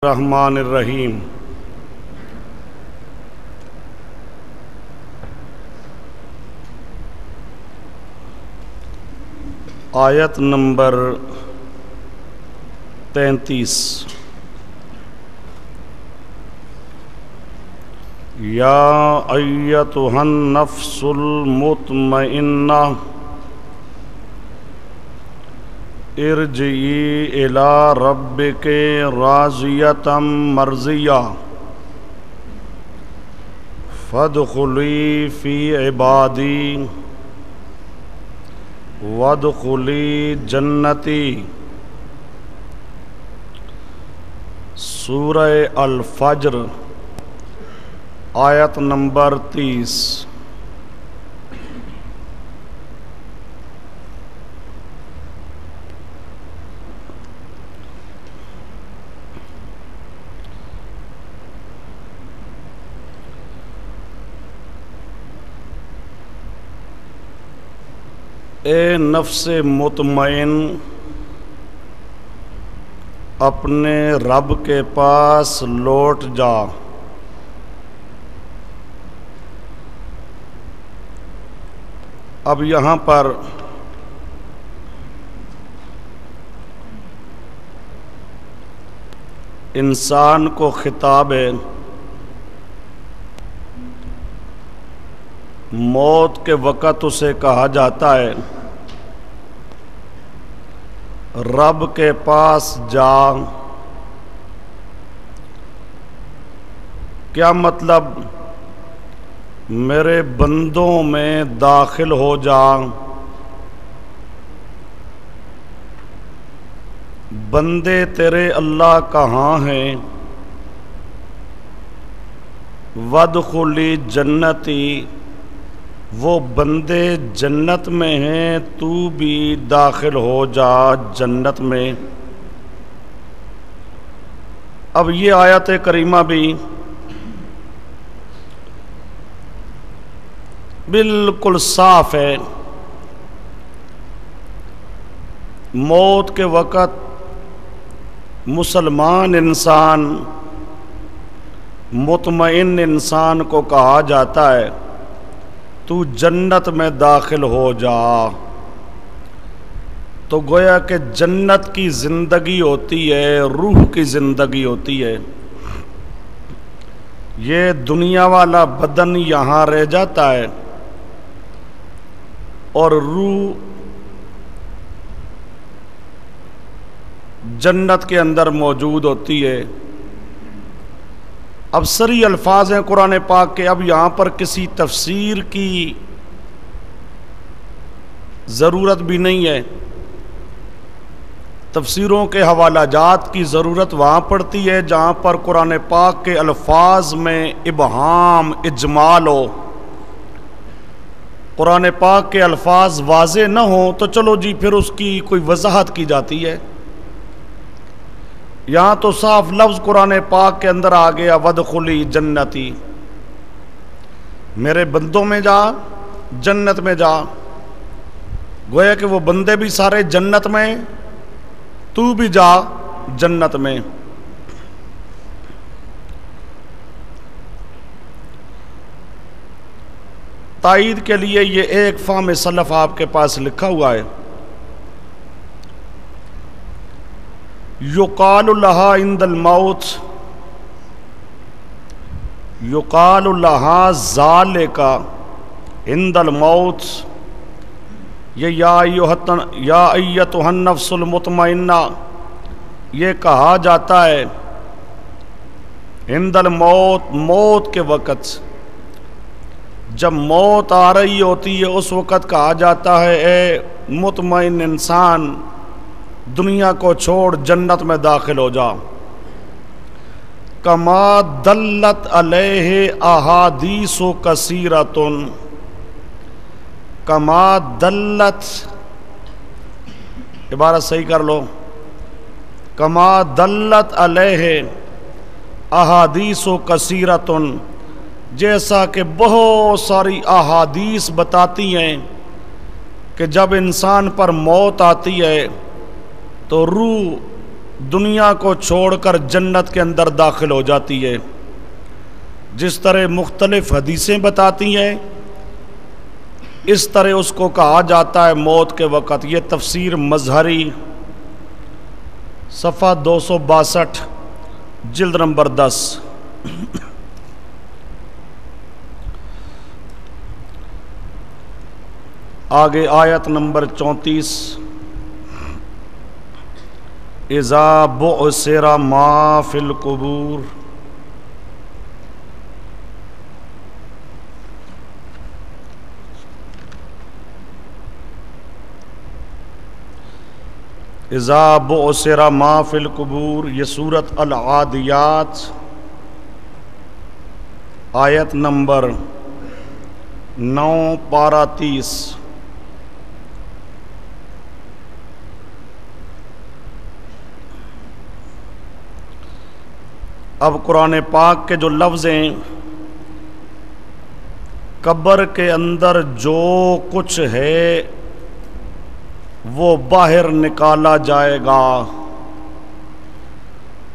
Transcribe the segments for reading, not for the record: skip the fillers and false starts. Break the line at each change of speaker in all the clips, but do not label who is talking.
الرحمن الرحیم۔ آیت نمبر 33۔ یا ایتھا النفس المطمئنہ ارجعی الی ربک راضیۃ مرضیہ فادخلی فی عبادی وادخلی جنتی۔ سورہ الفجر آیت نمبر 30۔ اے نفس مطمئن، اپنے رب کے پاس لوٹ جا۔ اب یہاں پر انسان کو خطاب ہے، موت کے وقت اسے کہا جاتا ہے رب کے پاس جا۔ کیا مطلب؟ میرے بندوں میں داخل ہو جا۔ بندے تیرے اللہ کہاں ہیں؟ وادخلی جنتی، وہ بندے جنت میں ہیں، تو بھی داخل ہو جا جنت میں۔ اب یہ آیت کریمہ بھی بالکل صاف ہے۔ موت کے وقت مسلمان انسان، مطمئن انسان کو کہا جاتا ہے تو جنت میں داخل ہو جا۔ تو گویا کہ جنت کی زندگی ہوتی ہے، روح کی زندگی ہوتی ہے۔ یہ دنیا والا بدن یہاں رہ جاتا ہے اور روح جنت کے اندر موجود ہوتی ہے۔ اب سری الفاظ ہیں قرآن پاک کے، اب یہاں پر کسی تفسیر کی ضرورت بھی نہیں ہے۔ تفسیروں کے حوالہ جات کی ضرورت وہاں پڑتی ہے جہاں پر قرآن پاک کے الفاظ میں ابہام، اجمال ہو۔ قرآن پاک کے الفاظ واضح نہ ہوں تو چلو جی پھر اس کی کوئی وضاحت کی جاتی ہے۔ یہاں تو صاف لفظ قرآن پاک کے اندر آ گیا، وادخلی جنتی، میرے بندوں میں جا، جنت میں جا۔ گویا کہ وہ بندے بھی سارے جنت میں، تو بھی جا جنت میں۔ تائید کے لیے یہ ایک فہم سلف آپ کے پاس لکھا ہوا ہے، یقال لہا عند الموت، یقال لہا ذالک عند الموت۔ یہ یا ایتھا النفس المطمئنہ یہ کہا جاتا ہے عند الموت، موت کے وقت، جب موت آ رہی ہوتی ہے اس وقت کہا جاتا ہے اے مطمئن انسان، دنیا کو چھوڑ جنت میں داخل ہو جا۔ کما دلت علیہ احادیث کثیرۃ، کما دلت، عبارت صحیح کر لو، کما دلت علیہ احادیث کثیرۃ، جیسا کہ بہت ساری احادیث بتاتی ہیں کہ جب انسان پر موت آتی ہے تو روح دنیا کو چھوڑ کر جنت کے اندر داخل ہو جاتی ہے. جس طرح مختلف حدیثیں بتاتی ہیں اس طرح اس کو کہا جاتا ہے موت کے وقت. یہ تفسیر مظہری صفحہ 262 جلد نمبر 10. آگے آیت نمبر 34. اذا بعثر ما فی القبور. اذا بعثر ما فی القبور، یہ سورۃ العادیات آیت نمبر 9 پارہ 30. اب قرآن پاک کے جو لفظ ہیں، قبر کے اندر جو کچھ ہے وہ باہر نکالا جائے گا.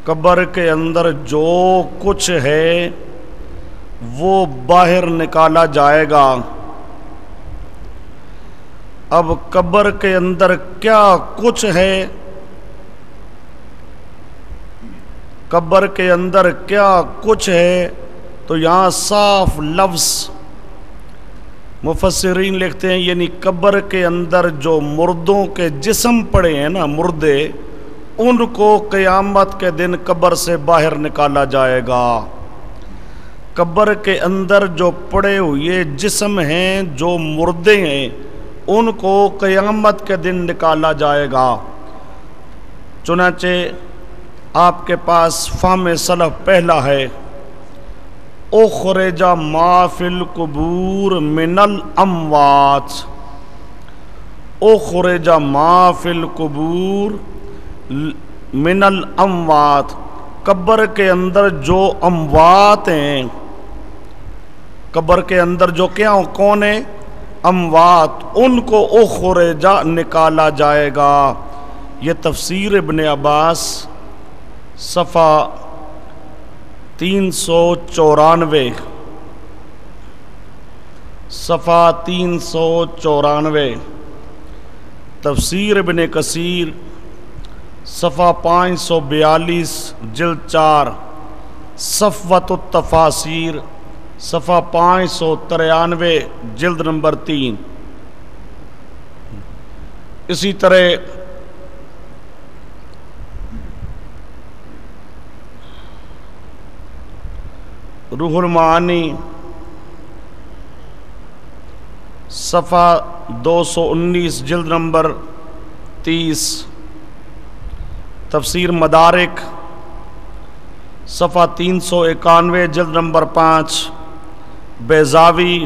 قبر کے اندر جو کچھ ہے وہ باہر نکالا جائے گا. اب قبر کے اندر کیا کچھ ہے، قبر کے اندر کیا کچھ ہے، تو یہاں صاف لفظ مفسرین لکھتے ہیں یعنی قبر کے اندر جو مردوں کے جسم پڑے ہیں نا، مردے، ان کو قیامت کے دن قبر سے باہر نکالا جائے گا. قبر کے اندر جو پڑے ہوئے جسم ہیں، جو مردے ہیں، ان کو قیامت کے دن نکالا جائے گا. چنانچہ آپ کے پاس فہم سلف پہلا ہے، اخرج ما فی القبور من الاموات. اخرج ما فی القبور من الاموات، قبر کے اندر جو اموات ہیں، قبر کے اندر جو کیا کون ہیں، اموات، ان کو اخرج نکالا جائے گا. یہ تفسیر ابن عباس صفحہ 394، صفحہ 394. تفسیر ابن کثیر صفحہ 542 جلد 4. صفوۃ التفاسیر صفحہ 593 جلد نمبر 3. اسی طرح روح المعانی صفحہ 219 جلد نمبر 30. تفسیر مدارک صفحہ 391 جلد نمبر 5. بیضاوی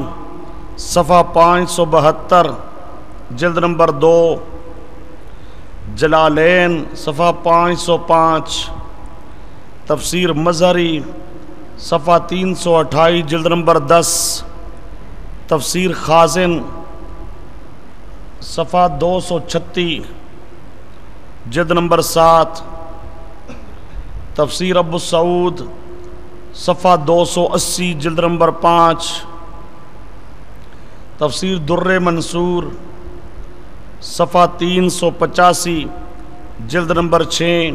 صفحہ 572 جلد نمبر 2. جلالین صفحہ 505. تفسیر مظہری صفحہ 328 جلد نمبر 10. تفسیر خازن صفحہ 236 جلد نمبر 7. تفسیر ابو سعود صفحہ 280 جلد نمبر 5. تفسیر در منصور صفحہ 385 جلد نمبر 6.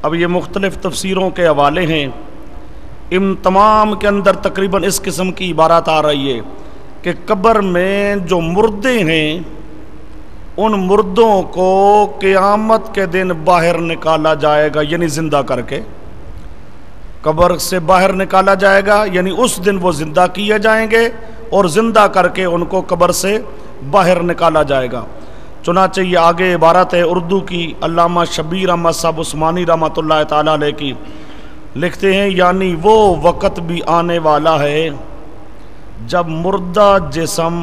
اب یہ مختلف تفسیروں کے حوالے ہیں. ان تمام کے اندر تقریباً اس قسم کی عبارات آ رہی ہے کہ قبر میں جو مردے ہیں ان مردوں کو قیامت کے دن باہر نکالا جائے گا، یعنی زندہ کر کے قبر سے باہر نکالا جائے گا، یعنی اس دن وہ زندہ کیے جائیں گے اور زندہ کر کے ان کو قبر سے باہر نکالا جائے گا. چنانچہ یہ آگے عبارت ہے اردو کی علامہ شبیر احمد صاحب عثمانی رحمۃ اللہ تعالی علیہ کی، لکھتے ہیں یعنی وہ وقت بھی آنے والا ہے جب مردہ جسم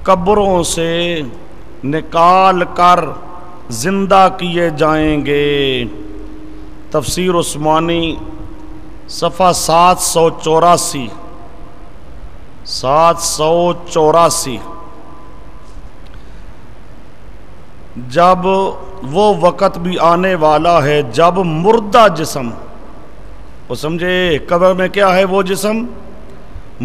قبروں سے نکال کر زندہ کیے جائیں گے. تفسیر عثمانی صفحہ 784. جب وہ وقت بھی آنے والا ہے جب مردہ جسم، وہ سمجھے قبر میں کیا ہے وہ جسم؟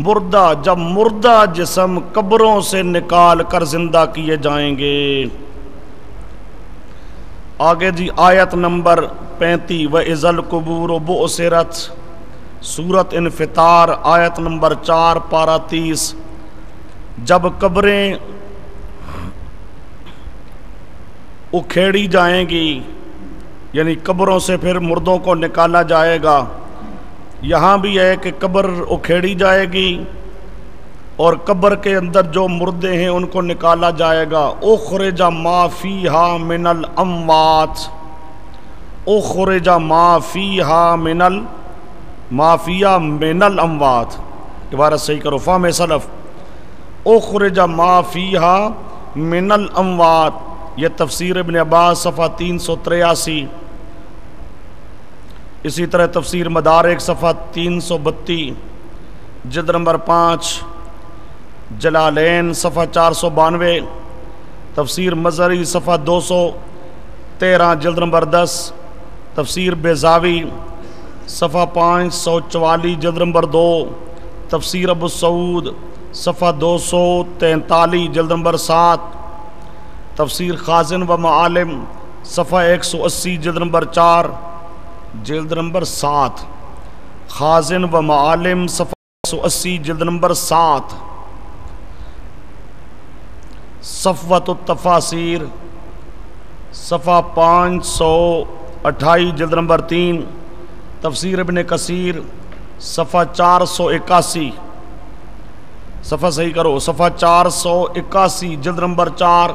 مردہ، جب مردہ جسم قبروں سے نکال کر زندہ کیے جائیں گے۔ آگے جی آیت نمبر 35، وَإِذَا الْقُبُورُ بُعْثِرَتْ، سورۃ انفطار آیت نمبر 4 پارہ 30۔ جب قبریں اکھیڑی جائیں گی، یعنی قبروں سے پھر مردوں کو نکالا جائے گا۔ یہاں بھی ہے کہ قبر اکھیڑی جائے گی اور قبر کے اندر جو مردے ہیں ان کو نکالا جائے گا۔ اخرج ما فیہا من الاموات، اخرج ما فیہا ما فیہا من الاموات، عبارت صحیح کرو، فہم سلف، اخرج ما فیہا من الاموات، یہ تفسیر ابن عباس صفحہ 383۔ اسی طرح تفسیر مدارک صفحہ 332، جلد نمبر 5، جلالین صفحہ 492، تفسیر مظہری صفحہ 213، جلد نمبر 10، تفسیر بیضاوی صفحہ 544، جلد نمبر 2، تفسیر ابو سعود صفحہ 243، جلد نمبر 7، تفسیر خازن و معالم صفحہ 180، جلد نمبر 4، جلد نمبر 7، خازن و معالم صفحہ 180، جلد نمبر 7، صفوۃ التفاسیر صفحہ 528، جلد نمبر 3، تفسیر ابن کثیر صفحہ 481، صفحہ صحیح کرو، صفحہ 481، جلد نمبر 4،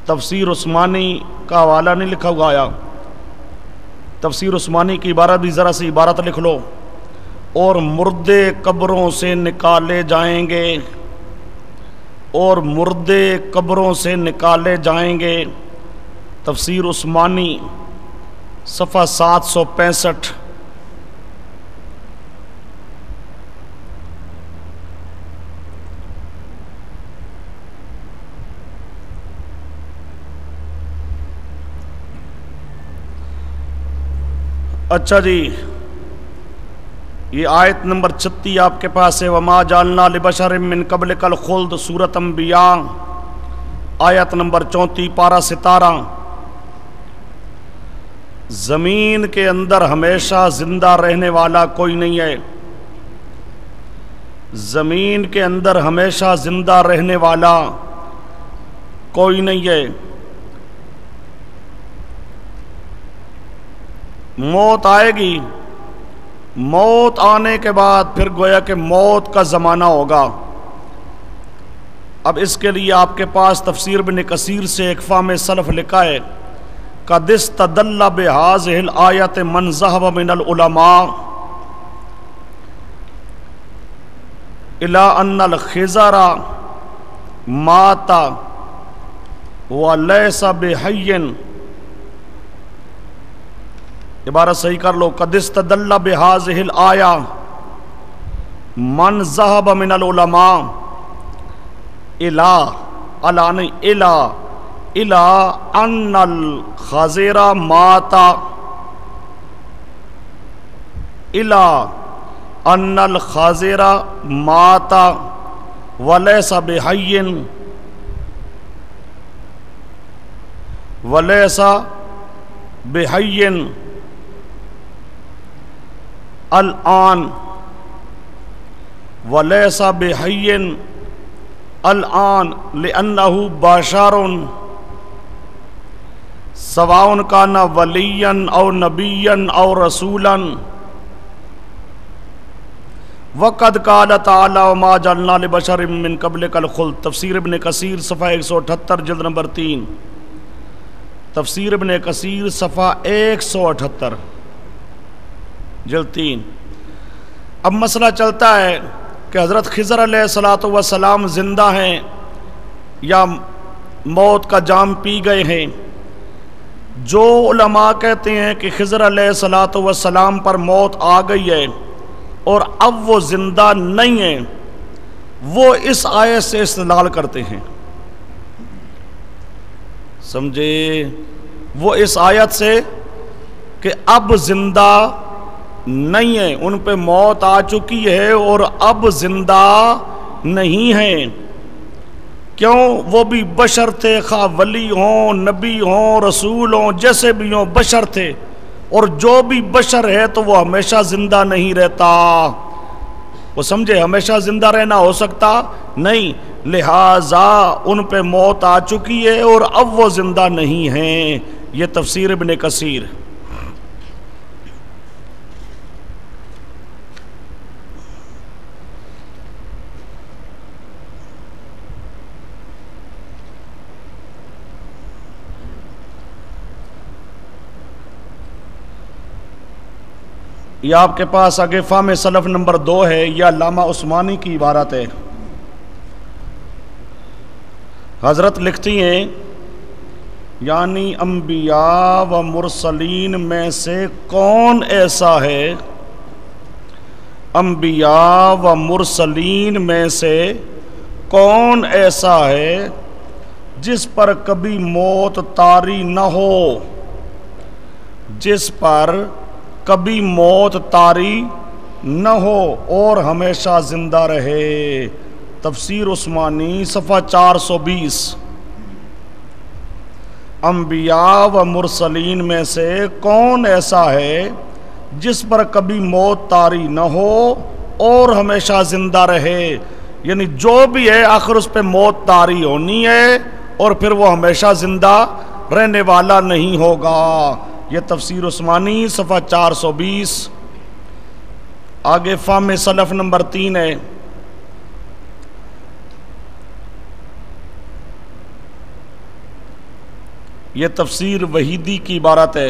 تفسیر عثمانی کا حوالہ نہیں لکھا ہوا آیا، تفسیر عثمانی کی عبارت بھی ذرا سی عبارت لکھ لو، اور مردے قبروں سے نکالے جائیں گے، اور مردے قبروں سے نکالے جائیں گے، تفسیر عثمانی صفحہ 765۔ اچھا جی، یہ آیت نمبر 36 آپ کے پاس ہے، وَمَا جَعَلْنَا لِبَشَرٍ مِّن قَبْلِكَ الْخُلْدَ، سورۃ انبیاء آیت نمبر 34 پارہ 17۔ زمین کے اندر ہمیشہ زندہ رہنے والا کوئی نہیں ہے، زمین کے اندر ہمیشہ زندہ رہنے والا کوئی نہیں ہے۔ موت آئے گی، موت آنے کے بعد پھر گویا کہ موت کا زمانہ ہوگا۔ اب اس کے لیے آپ کے پاس تفسیر ابن کثیر سے ایک فہم سلف لکھا ہے، قَدْ اسْتَدَلَّ بِهَٰذِهِ الْآيَةِ مَنْ ذَهَبَ مِنَ الْعُلَمَاءِ إِلَىٰ أَنَّ الْخِضْرَ مَاتَ وَلَيْسَ بِحَيٍّ، عبارت صحیح کر لو، قَدْ اسْتَدَلَّ بِهَٰذِهِ الْآيَةِ مَنْ ذَهَبَ مِنَ الْعُلَمَاءِ إِلَىٰ أَنَّ الْخَضِرَ مَاتَ إِلَىٰ أَنَّ الْخَضِرَ مَاتَ وَلَيْسَ بِحَيٍّ الآن وَلَيْسَ بِحَيٍّ الآن لِأَنَّهُ بَشَرٌ سواء كان وليا أو نبيا أو رسولا وقد قال تعالى وما جعلنا لبشر من قبلك الخلد، تفسیر ابن کثیر صفحہ 178، جلد نمبر 3، تفسیر ابن کثیر صفحہ 178، جلد 3۔ اب مسئلہ چلتا ہے کہ حضرت خضر علیہ السلام زندہ ہیں یا موت کا جام پی گئے ہیں۔ جو علماء کہتے ہیں کہ خضر علیہ السلام پر موت آ گئی ہے، اور اب وہ زندہ نہیں ہیں، وہ اس آیت سے استدلال کرتے ہیں. سمجھے؟ وہ اس آیت سے کہ اب زندہ نہیں ہیں، ان پہ موت آ چکی ہے اور اب زندہ نہیں ہیں. کیوں؟ وہ بھی بشر تھے، خواہ ولی ہوں، نبی ہوں، رسول ہوں، جیسے بھی ہوں بشر تھے، اور جو بھی بشر ہے تو وہ ہمیشہ زندہ نہیں رہتا. وہ سمجھے ہمیشہ زندہ رہنا ہو سکتا نہیں، لہذا ان پہ موت آ چکی ہے اور اب وہ زندہ نہیں ہیں. یہ تفسیر ابن کثیر. یہ آپ کے پاس آگے فہم سلف نمبر 2 ہے، یہ علامہ عثمانی کی عبارت ہے. حضرت لکھتی ہیں یعنی انبیاء و مرسلین میں سے کون ایسا ہے، انبیاء و مرسلین میں سے کون ایسا ہے جس پر کبھی موت طاری نہ ہو، جس پر کبھی موت طاری نہ ہو اور ہمیشہ زندہ رہے. تفسیر عثمانی صفحہ 420. انبیاء و مرسلین میں سے کون ایسا ہے جس پر کبھی موت طاری نہ ہو اور ہمیشہ زندہ رہے، یعنی جو بھی ہے آخر اس پہ موت طاری ہونی ہے اور پھر وہ ہمیشہ زندہ رہنے والا نہیں ہوگا. یہ تفسیر عثمانی صفحہ 420. آگے فہم سلف نمبر 3 ہے. یہ تفسیر وحیدی کی عبارت ہے.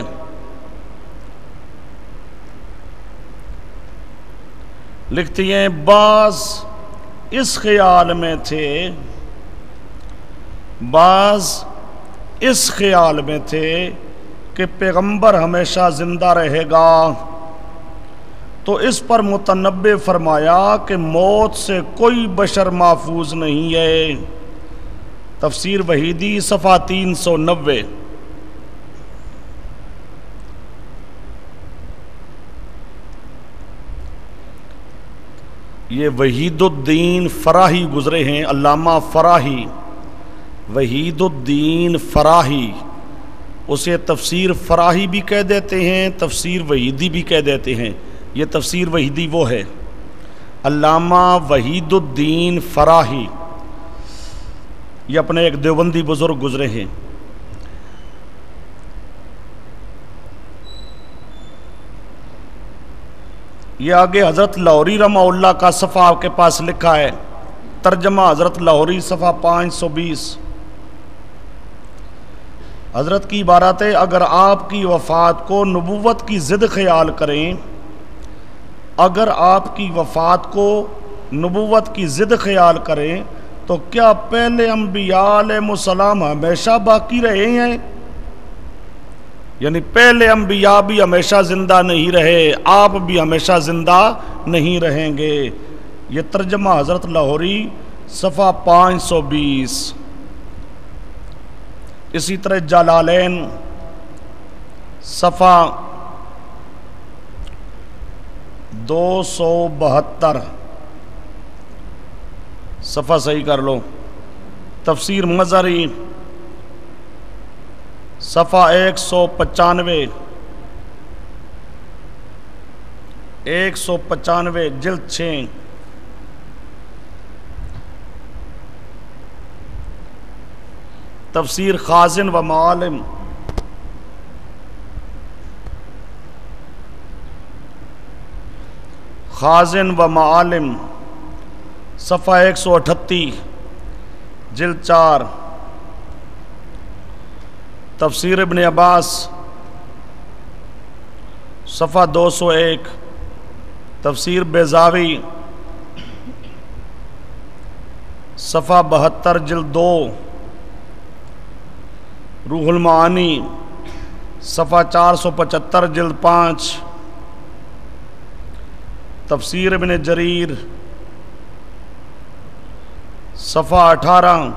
لکھتی ہیں بعض اس خیال میں تھے، بعض اس خیال میں تھے کہ پیغمبر ہمیشہ زندہ رہے گا، تو اس پر متنبع فرمایا کہ موت سے کوئی بشر محفوظ نہیں ہے. تفسیر وحیدی صفحہ 390. یہ وحید الدین فراہی گزرے ہیں، علامہ فراہی، وحید الدین فراہی. اسے تفسیر فراہی بھی کہہ دیتے ہیں، تفسیر وحیدی بھی کہہ دیتے ہیں. یہ تفسیر وحیدی وہ ہے، علامہ وحید الدین فراہی. یہ اپنے ایک دیوبندی بزرگ گزرے ہیں. یہ آگے حضرت لاہوری رحمہ اللہ کا صفحہ آپ کے پاس لکھا ہے، ترجمہ حضرت لاہوری صفحہ 520. حضرت کی عبارت ہے اگر آپ کی وفات کو نبوت کی ضد خیال کریں، اگر آپ کی وفات کو نبوت کی ضد خیال کریں تو کیا پہلے انبیاء علیہ السلام ہمیشہ باقی رہے ہیں؟ یعنی پہلے انبیاء بھی ہمیشہ زندہ نہیں رہے، آپ بھی ہمیشہ زندہ نہیں رہیں گے. یہ ترجمہ حضرت لاہوری صفحہ 520. اسی طرح جلالین صفحہ 272. صفحہ صحیح کر لو. تفسیر مظہری صفحہ 195، 195 جلد 6. تفسیر خازن و معالم خازن و معالم صفحہ 138 جلد 4. تفسیر ابن عباس صفحہ 201. تفسیر بیضاوی صفحہ 72 جلد 2. روح المعانی صفحہ 475 جلد 5. تفسیر ابن جریر صفحہ 18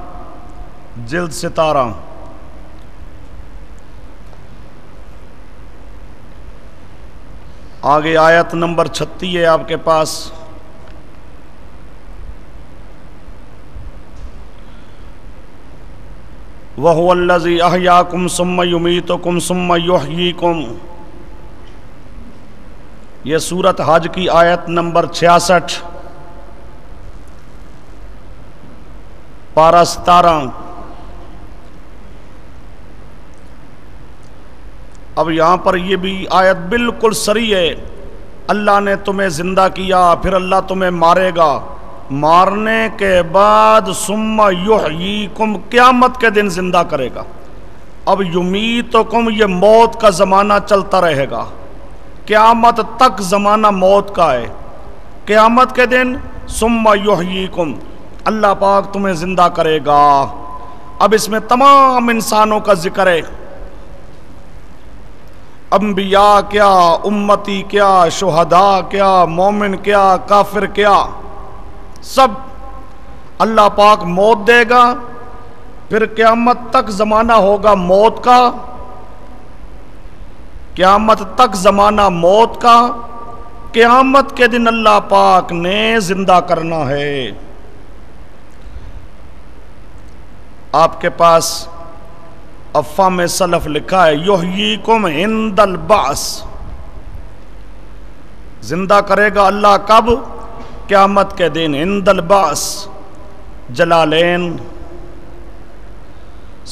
جلد 17۔ آگے آیت نمبر 36 ہے آپ کے پاس۔ وَهُوَ الَّذِي أَحْيَاكُمْ ثُمَّ يُمِيتُكُمْ ثُمَّ يُحْيِيكُمْ۔ یہ سورۃ حج کی آیت نمبر 66 پارہ 17۔ اب یہاں پر یہ بھی آیت بالکل صریح ہے، اللہ نے تمہیں زندہ کیا پھر اللہ تمہیں مارے گا، مارنے کے بعد ثم یحییکم قیامت کے دن زندہ کرے گا۔ اب یمیتکم یہ موت کا زمانہ چلتا رہے گا، قیامت تک زمانہ موت کا ہے، قیامت کے دن ثم یحییکم اللہ پاک تمہیں زندہ کرے گا۔ اب اس میں تمام انسانوں کا ذکر ہے، انبیاء کیا، امتی کیا، شہداء کیا، مومن کیا، کافر کیا، سب اللہ پاک موت دے گا، پھر قیامت تک زمانہ ہوگا موت کا، قیامت تک زمانہ موت کا، قیامت کے دن اللہ پاک نے زندہ کرنا ہے۔ آپ کے پاس افہام سلف لکھا ہے یحییکم عند البعث، زندہ کرے گا اللہ کب؟ قیامت کے دن، عند البعث۔ جلالین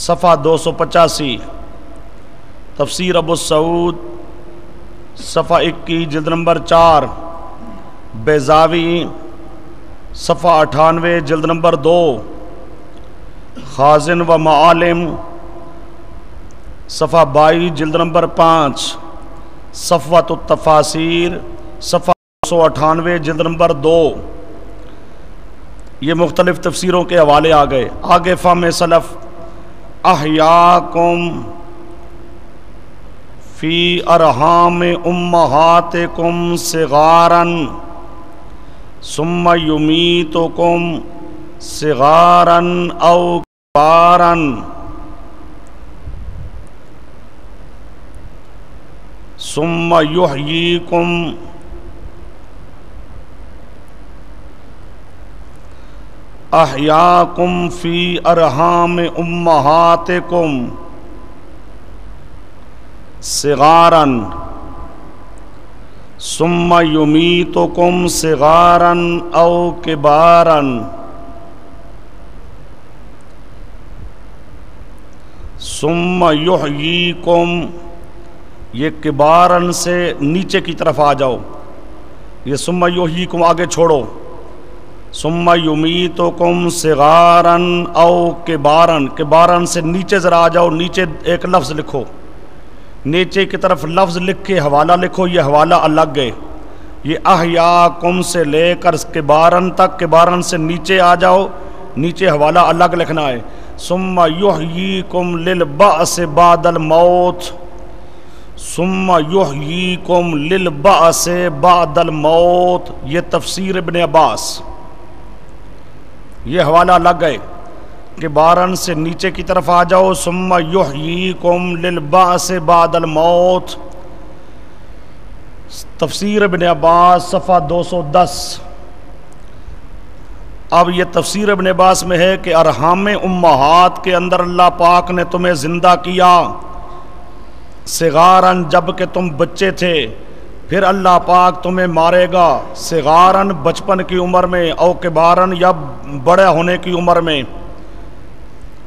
صفحہ 285، تفسیر ابو سعود صفحہ 21 جلد نمبر 4، بیضاوی صفحہ 98 جلد نمبر 2، خازن و معالم صفحہ 22 جلد نمبر 5، صفوۃ التفاسیر صفحہ 298 جلد نمبر 2۔ یہ مختلف تفسیروں کے حوالے آ گئے۔ آگے فہم سلف احیاکم فی ارحام امہاتکم صغارا ثم یمیتکم صغارا او کبارا ثم یحییکم احیاکم فی ارحام امہاتکم صغارا ثم یمیتکم صغارا او کبارا ثم یحییکم، یہ کبارن سے نیچے کی طرف آ جاؤ، یہ ثم یحییکم آگے چھوڑو، ثم یمیتکم صغارا او کبارا، کبارن سے نیچے ذرا آ جاؤ، نیچے ایک لفظ لکھو، نیچے کی طرف لفظ لکھ کے حوالہ لکھو، یہ حوالہ الگ ہے۔ یہ احیاکم سے لے کر کبارن تک، کبارن سے نیچے آ جاؤ، نیچے حوالہ الگ لکھنا ہے۔ ثم یحییکم للبعث بعد الموت، ثم یحییکم للبعث بعد الموت، یہ تفسیر ابن عباس، یہ حوالہ الگ ہے کہ بارن سے نیچے کی طرف آ جاؤ، ثم یحییکم للبعث بعد الموت، تفسیر ابن عباس صفحہ 210۔ اب یہ تفسیر ابن عباس میں ہے کہ ارحام امہات کے اندر اللہ پاک نے تمہیں زندہ کیا، صغارن جب کہ تم بچے تھے، پھر اللہ پاک تمہیں مارے گا، صغارن بچپن کی عمر میں، او کبارن یا بڑے ہونے کی عمر میں،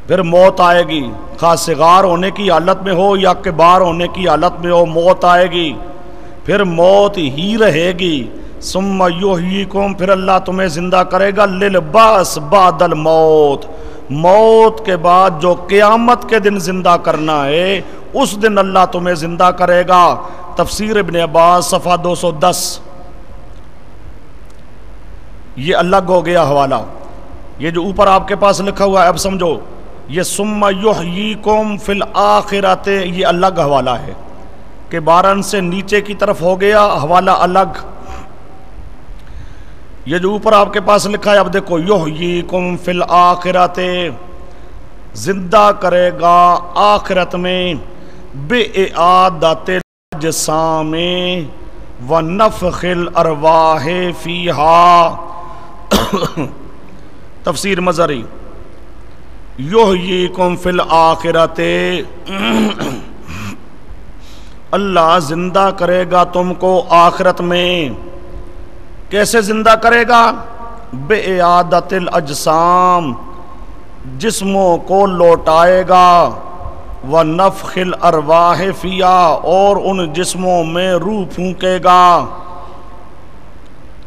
پھر موت آئے گی، خواہ صغار ہونے کی حالت میں ہو یا کبار ہونے کی حالت میں ہو، موت آئے گی، پھر موت ہی رہے گی۔ ثم یحییکم، پھر اللہ تمہیں زندہ کرے گا، للبعث بعد الموت، موت کے بعد جو قیامت کے دن زندہ کرنا ہے اس دن اللہ تمہیں زندہ کرے گا۔ تفسیر ابن عباس صفحہ 210۔ یہ الگ ہو گیا حوالہ، یہ جو اوپر آپ کے پاس لکھا ہوا ہے اب سمجھو، یہ ثم یحییکم فی الآخرۃ یہ الگ حوالہ ہے کہ بارن سے نیچے کی طرف ہو گیا حوالہ الگ، یہ جو اوپر آپ کے پاس لکھا ہے اب دیکھو، یحییکم فی الآخرۃ، زندہ کرے گا آخرت میں، بإعادۃ الاجسام ونفخ الارواح فیہا۔ تفسیر مظہری، یحییکم فی الآخرۃ، اللہ زندہ کرے گا تم کو آخرت میں۔ کیسے زندہ کرے گا؟ بإعادۃ الاجسام، جسموں کو لوٹائے گا، ونفخ الارواح فیہا، اور ان جسموں میں روح پھونکے گا۔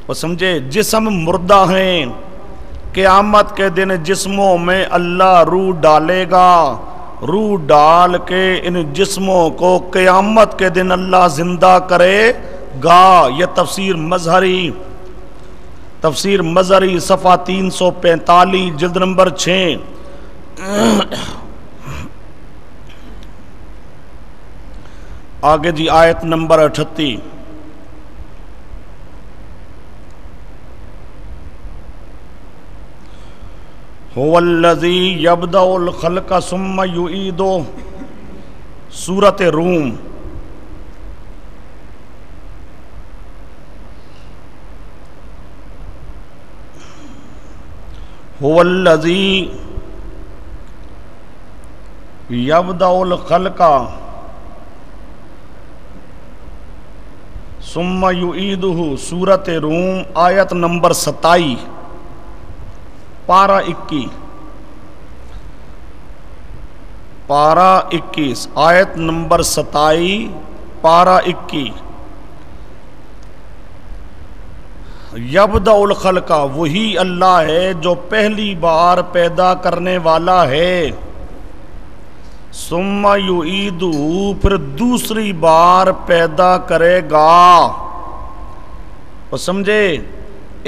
وہ سمجھے، جسم مردہ ہیں، قیامت کے دن جسموں میں اللہ روح ڈالے گا، روح ڈال کے ان جسموں کو قیامت کے دن اللہ زندہ کرے گا۔ یہ تفسیر مظہری، تفسیر مظہری صفحہ 345 جلد نمبر 6۔ آگے جی آیت نمبر 38، هو الذی یبدأ الخلق ثم یعیدہ، سورۃ روم۔ هو الذی یبدأ الخلق ثم یعیدہ، سورۃ روم، آیت نمبر 27، پارہ 21، پارہ 21، آیت نمبر 27، پارہ 21۔ یبدأ الخلق، وہی اللہ ہے جو پہلی بار پیدا کرنے والا ہے، ثم یعیدہ، پھر دوسری بار پیدا کرے گا۔ وہ سمجھے،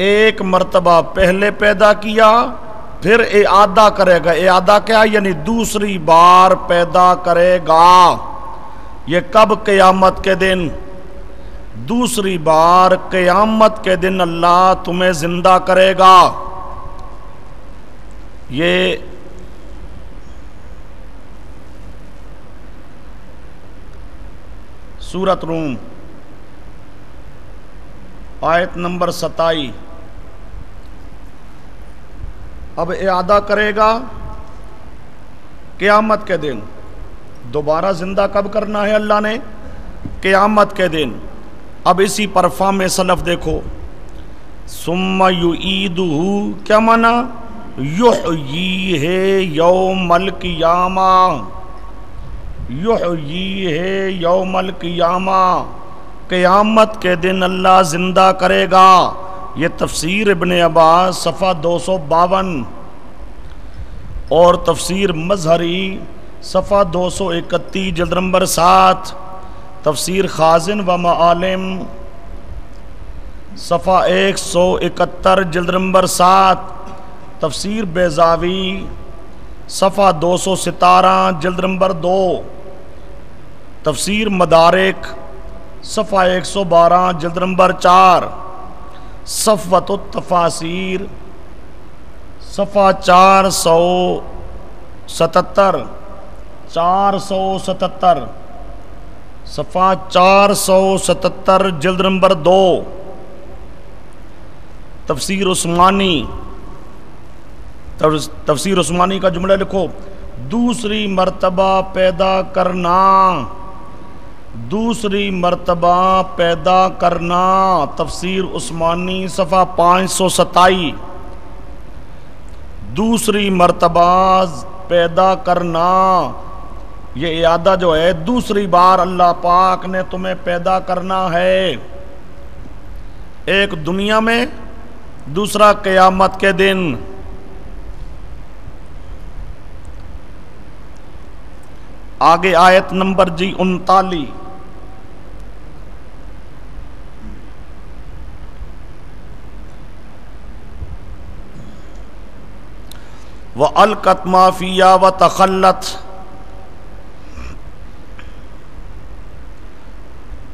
ایک مرتبہ پہلے پیدا کیا، پھر اعادہ کرے گا۔ اعادہ کیا؟ یعنی دوسری بار پیدا کرے گا۔ یہ کب؟ قیامت کے دن۔ دوسری بار قیامت کے دن اللہ تمہیں زندہ کرے گا۔ یہ سورۃ روم، آیت نمبر 27۔ اب اعادہ کرے گا قیامت کے دن، دوبارہ زندہ کب کرنا ہے اللہ نے؟ قیامت کے دن۔ اب اسی پر فہم سلف دیکھو، ثم یعیدہ کیا معنی؟ یحییہ یوم القیامہ، یحییہ یوم القیامہ، قیامت کے دن اللہ زندہ کرے گا۔ یہ تفسیر ابن عباس صفحہ 252 اور تفسیر مظہری صفحہ 231 جلد نمبر 7، تفسیر خازن و معالم صفحہ 171 جلد نمبر 7، تفسیر بیضاوی صفحہ 217 جلد نمبر 2، تفسیر مدارک صفحہ 112 جلد نمبر 4، صفوۃ التفاسیر صفحہ 477 صفحہ 477 جلد نمبر 2، تفسیر عثمانی، تفسیر عثمانی کا جملہ لکھو، دوسری مرتبہ پیدا کرنا، دوسری مرتبہ پیدا کرنا، تفسیر عثمانی صفحہ 527، دوسری مرتبہ پیدا کرنا۔ یہ اعادہ جو ہے دوسری بار اللہ پاک نے تمہیں پیدا کرنا ہے، ایک دنیا میں، دوسرا قیامت کے دن۔ آگے آیت نمبر 39، وَأَلْقَتْ مَا فِيهَا وَتَخَلَّتْ،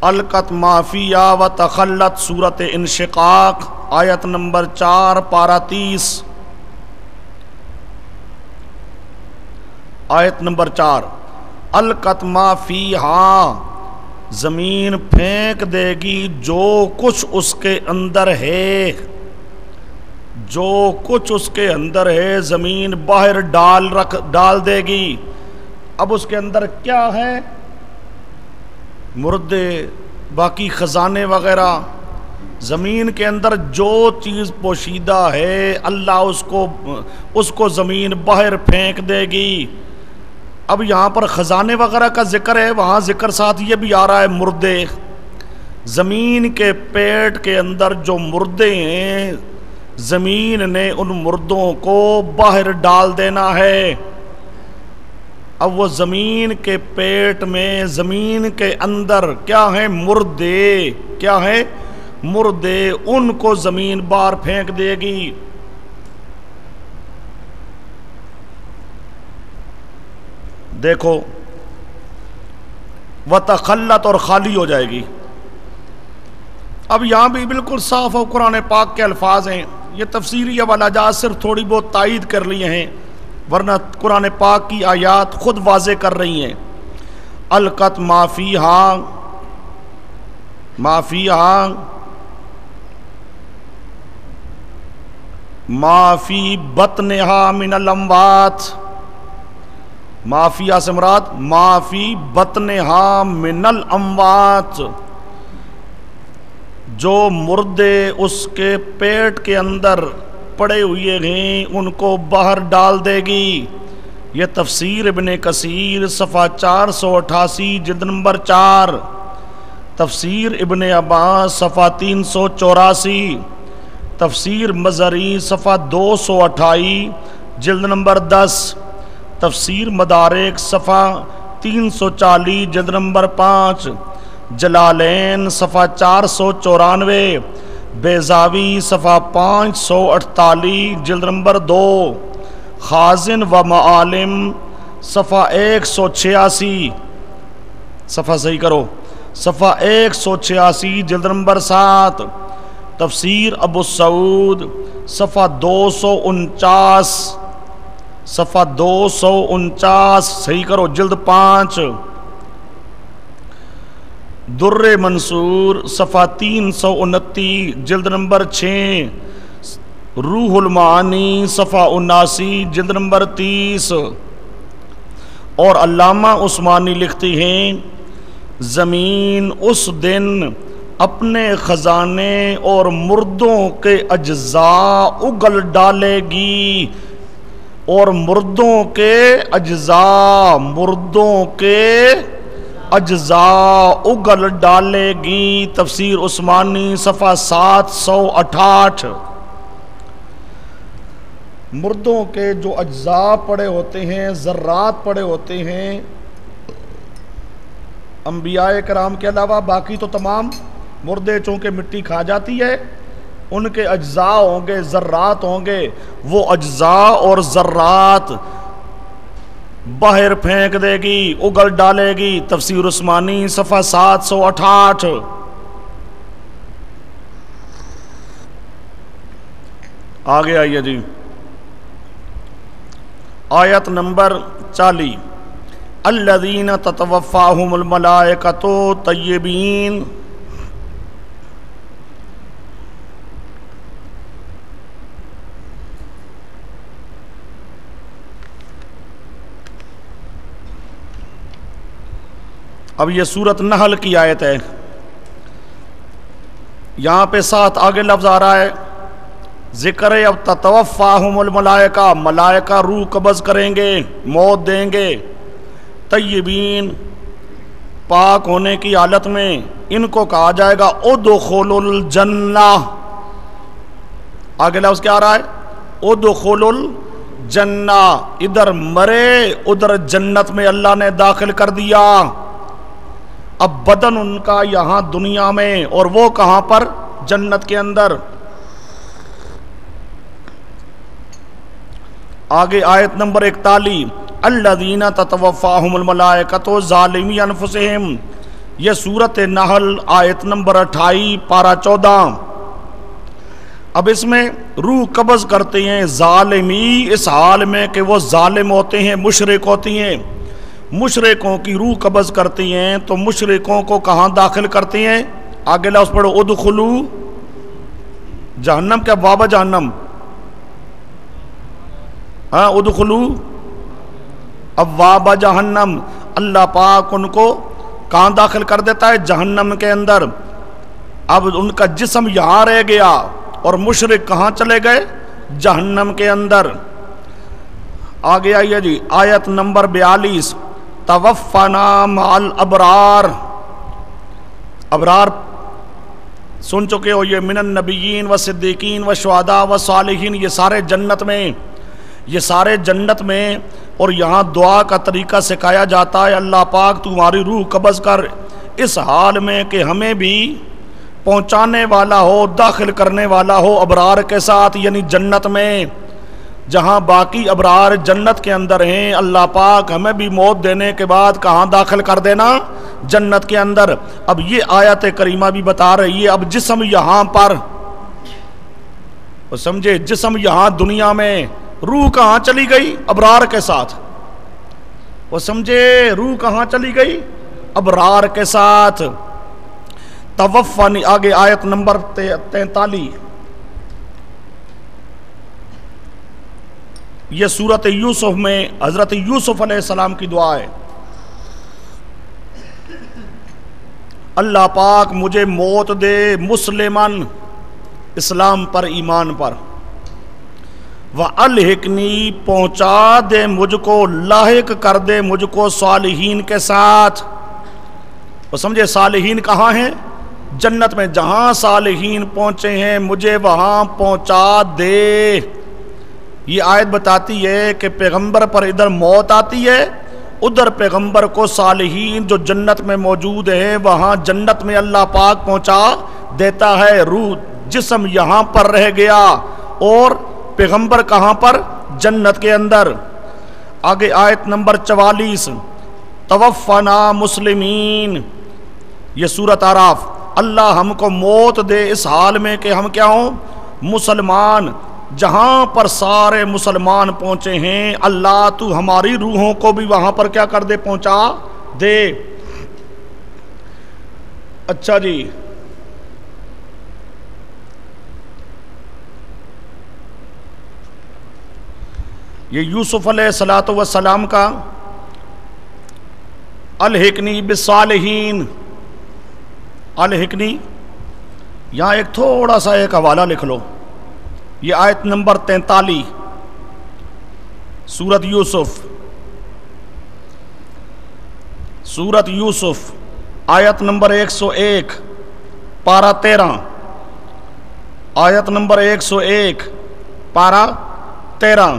القت ما فیہا وتخلت، سورۃ انشقاق، آیت نمبر 4 پارہ 30، آیت نمبر 4، القت ما فیہا، زمین پھینک دے گی جو کچھ اس کے اندر ہے، جو کچھ اس کے اندر ہے زمین باہر ڈال دے گی۔ اب اس کے اندر کیا ہے؟ مردے، باقی خزانے وغیرہ، زمین کے اندر جو چیز پوشیدہ ہے اللہ اس کو زمین باہر پھینک دے گی۔ اب یہاں پر خزانے وغیرہ کا ذکر ہے، وہاں ذکر ساتھ یہ بھی آ رہا ہے مردے۔ زمین کے پیٹ کے اندر جو مردے ہیں زمین نے ان مردوں کو باہر ڈال دینا ہے۔ اب وہ زمین کے پیٹ میں، زمین کے اندر کیا ہیں؟ مردے، کیا ہیں؟ مردے، ان کو زمین باہر پھینک دے گی۔ دیکھو وَتَخَلَّتْ، اور خالی ہو جائے گی۔ اب یہاں بھی بالکل صاف اور قرآن پاک کے الفاظ ہیں، یہ تفسیری حوالہ جات صرف تھوڑی بہت تائید کر لیے ہیں، ورنہ قرآن پاک کی آیات خود واضح کر رہی ہیں۔ القت ما فیہا، ما فیہا، ما فی بطنہا من الاموات، ما فیہا سے مراد ما فی بطنہا من الاموات، جو مردے اس کے پیٹ کے اندر پڑے ہوئے ہیں ان کو باہر ڈال دے گی۔ یہ تفسیر ابن کثیر صفحہ 488 جلد نمبر 4، تفسیر ابن عباس صفحہ 384، تفسیر مزری صفحہ 228 جلد نمبر 10، تفسیر مدارک صفحہ 340 جلد نمبر 5، جلالین صفحہ 494، بیضاوی صفحہ 548 جلد نمبر 2، خازن و معالم صفحہ 186، صفحہ صحیح کرو، صفحہ 186 جلد نمبر 7، تفسیر ابو سعود صفحہ 249، صفحہ 249 صحیح کرو جلد 5، در منصور صفحہ 329 جلد نمبر 6، روح المعانی صفحہ 79 جلد نمبر 30۔ اور علامہ عثمانی لکھتی ہیں زمین اس دن اپنے خزانے اور مردوں کے اجزاء اگل ڈالے گی، اور مردوں کے اجزاء، مردوں کے اجزاء اگل ڈالے گی۔ تفسیر عثمانی صفحہ 768۔ مردوں کے جو اجزاء پڑے ہوتے ہیں، ذرات پڑے ہوتے ہیں، انبیاء کرام کے علاوہ باقی تو تمام مردے چونکہ مٹی کھا جاتی ہے، ان کے اجزاء ہوں گے، ذرات ہوں گے، وہ اجزاء اور ذرات باہر پھینک دے گی، اگل ڈالے گی۔ تفسیر عثمانی صفحہ 768۔ آگے آئیے جی، آیت نمبر 40، الذین تتوفاہم الملائکۃ طیبین، اب یہ سورت نحل کی آیت ہے، یہاں پہ ساتھ آگے لفظ آ رہا ہے، ذکر ہے اب تتوفاہم الملائکہ، ملائکہ روح قبض کریں گے، موت دیں گے، طیبین پاک ہونے کی حالت میں، ان کو کہا جائے گا ادخلوا الجنہ، آگے لفظ کیا آ رہا ہے؟ ادخلوا الجنہ، ادھر مرے ادھر جنت میں اللہ نے داخل کر دیا۔ اب بدن ان کا یہاں دنیا میں، اور وہ کہاں پر؟ جنت کے اندر۔ آگے آیت نمبر 41، الذین تتوفاہم الملائکۃ ظالمی انفسہم، یہ سورت نحل آیت نمبر 28 پارہ 14۔ اب اس میں روح قبض کرتے ہیں ظالمی، اس حال میں کہ وہ ظالم ہوتے ہیں، مشرک ہوتی ہیں، مشرکوں کی روح قبض کرتی ہیں، تو مشرکوں کو کہاں داخل کرتی ہیں؟ آگے لفظ پڑھو، ادخلو جہنم، کیا بابا جہنم، ہاں ادخلو ابواب جہنم، اللہ پاک ان کو کہاں داخل کر دیتا ہے؟ جہنم کے اندر۔ اب ان کا جسم یہاں رہ گیا اور مشرک کہاں چلے گئے؟ جہنم کے اندر۔ آگے آئیے جی، آیت نمبر 42، توفنا مع الابرار، ابرار سن چکے ہو، یہ من النبیین و صدیقین و شہداء و صالحین، یہ سارے جنت میں، یہ سارے جنت میں۔ اور یہاں دعا کا طریقہ سکھایا جاتا ہے، اللہ پاک تمہاری روح قبض کر اس حال میں کہ ہمیں بھی پہنچانے والا ہو، داخل کرنے والا ہو ابرار کے ساتھ، یعنی جنت میں، جہاں باقی ابرار جنت کے اندر ہیں، اللہ پاک ہمیں بھی موت دینے کے بعد کہاں داخل کر دینا؟ جنت کے اندر۔ اب یہ آیت کریمہ بھی بتا رہی ہے، اب جسم یہاں پر، سمجھے، جسم یہاں دنیا میں، روح کہاں چلی گئی؟ ابرار کے ساتھ، وہ سمجھے، روح کہاں چلی گئی؟ ابرار کے ساتھ۔ توفنی، آگے آیت نمبر 43، یہ سورۃ یوسف میں حضرت یوسف علیہ السلام کی دعا ہے، اللہ پاک مجھے موت دے مسلماً، اسلام پر، ایمان پر، وَأَلْحِقْنِی، پہنچا دے مجھ کو، لاحق کر دے مجھ کو صالحین کے ساتھ۔ وہ سمجھے صالحین کہاں ہیں؟ جنت میں، جہاں صالحین پہنچے ہیں مجھے وہاں پہنچا دے۔ یہ آیت بتاتی ہے کہ پیغمبر پر ادھر موت آتی ہے، ادھر پیغمبر کو صالحین جو جنت میں موجود ہیں وہاں جنت میں اللہ پاک پہنچا دیتا ہے۔ روح، جسم یہاں پر رہ گیا اور پیغمبر کہاں پر؟ جنت کے اندر۔ آگے آیت نمبر 44، توفنا مسلمین، یہ سورۃ اعراف، اللہ ہم کو موت دے اس حال میں کہ ہم کیا ہوں؟ مسلمان، جہاں پر سارے مسلمان پہنچے ہیں اللہ تو ہماری روحوں کو بھی وہاں پر کیا کر دے؟ پہنچا دے۔ اچھا جی، یہ یوسف علیہ السلام کا الحقنی بالصالحین، الحقنی، یہاں ایک تھوڑا سا ایک حوالہ لکھ لو، یہ آیت نمبر 43 سورۃ یوسف، سورۃ یوسف آیت نمبر 101 پارہ 13، آیت نمبر 101 پارہ 13۔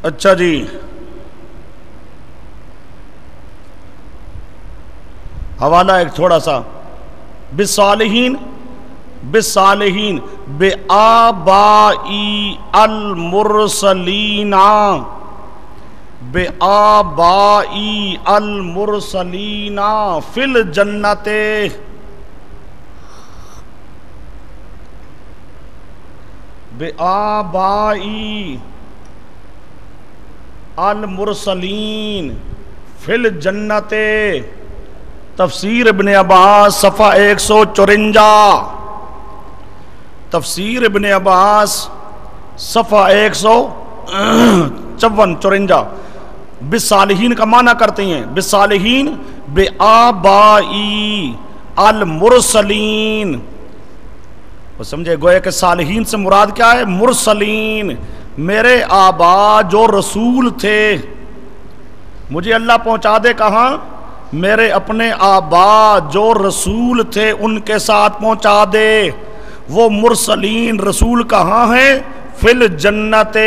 اچھا جی، حوالہ ایک تھوڑا سا، بالصالحین، بالصالحین بآبائی المرسلین، بآبائی المرسلین فی الجنت، بآبائی المرسلین فی الجنت، تفسیر ابن عباس صفحہ 154، تفسیر ابن عباس صفحہ 154۔ بالصالحین کا معنی کرتے ہیں، بالصالحین بآبائی المرسلین، وہ سمجھے، گویا کہ صالحین سے مراد کیا ہے؟ مرسلین، میرے آبا جو رسول تھے، مجھے اللہ پہنچا دے کہاں؟ میرے اپنے آبا جو رسول تھے ان کے ساتھ پہنچا دے۔ وہ مرسلین رسول کہاں ہیں؟ فی الجنت،